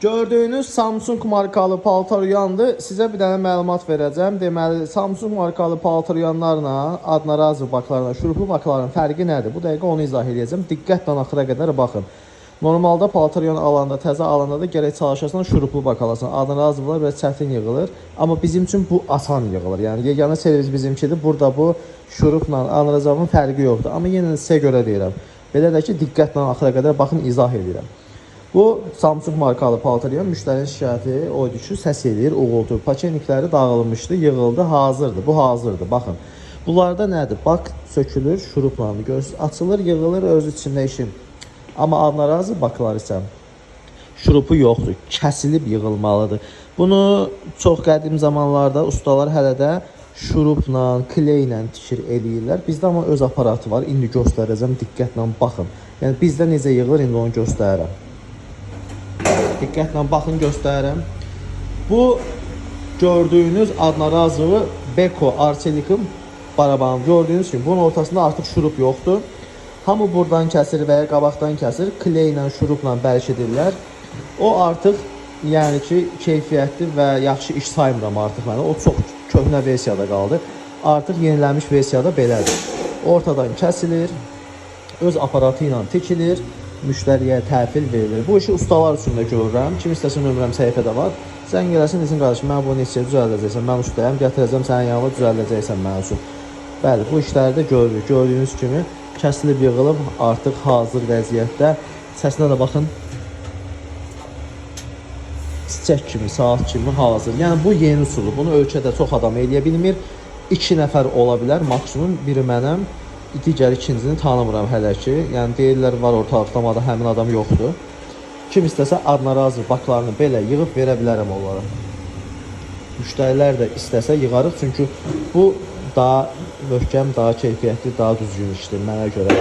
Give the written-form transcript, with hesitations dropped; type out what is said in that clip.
Gördüyünüz Samsung markalı paltaryandı. Sizə bir dənə məlumat verəcəm. Deməli, Samsung markalı paltaryanlarla, adnarazı baklarla, şuruplu bakların fərqi nədir? Bu dəqiqə onu izah edəcəm. Diqqətlə axıra qədər baxın. Normalda paltaryan alanda, təzə alanda da gərək çalışasan şuruplu bak alasan. Adnarazılar biraz çətin yığılır. Amma bizim üçün bu asan yığılır. Yəni, yeganə servis bizimkidir. Burada bu şurupla adnarazının fərqi yoxdur. Amma yenə sizə görə deyirəm. Belə də ki, diqqətlə axıra qədər baxın, izah edirəm. Bu Samsung markalı paltaryan müştərinin şikayəti oydu ki, səs edir, uğultu. Paçenikləri dağılmışdı, yığıldı, hazırdır. Bu hazırdır. Baxın. Bunlarda nədir? Bak sökülür, şurupla açılır, yığılır, öz içində işin. Amma adnarazı baklar isə şurupu yoxdur, kəsilib yığılmalıdır. Bunu çox qədim zamanlarda ustalar hələ də şurupla, kleylə tikir eləyirlər. Bizdə amma öz aparatı var. İndi göstərəcəm, diqqətlə baxın. Yəni bizdə necə yığılır, indi onu göstərirəm. Diqqətlə baxın, göstərirəm. Bu gördüyünüz adnarazı Beko Arçelik'in barabanı. Gördüyünüz kimi bunun ortasında artıq şurup yoxdur. Hamı buradan kəsir və ya qabaqdan kəsir. Kleylə, şurupla bərkidirlər. O artıq yəni ki, keyfiyyətli və yaxşı iş saymıram artıq mənə. O çox köhnə versiyada qaldı. Artıq yenilənmiş versiyada belədir. Ortadan kəsilir, öz aparatı ilə tikilir, müştəriyə təhvil verilir. Bu işi ustalar üçün də görürəm. Kim istəsə nömrəm səhifədə var. Sən gələsin, desin qardaşım, mən bunu neçə düzəldəcəksən, mən ustayam, gətirəcəm sənin yanına düzəldəcəksən mən üçün. Bəli, bu işləri də görürük. Gördüyünüz kimi kəsilib yığılıb, artıq hazır vəziyyətdə. Səsinə də baxın. Çiçək kimi, saat kimi hazır. Yəni bu yeni üsuldur. Bunu ölkədə çox adam eləyə bilmir. 2 nəfər ola bilər, maksimum biri mənəm. Digər ikincisini tanımıram hələ ki. Yəni deyirlər var ortalıqda, amma da həmin adam yoxdur. Kim istəsə adnarazı baklarını belə yığıb verə bilərəm onlara. Müştərilər də istəsə yığarıq, çünki bu daha möhkəm, daha keyfiyyətli, daha düzgün işdir mənə görə.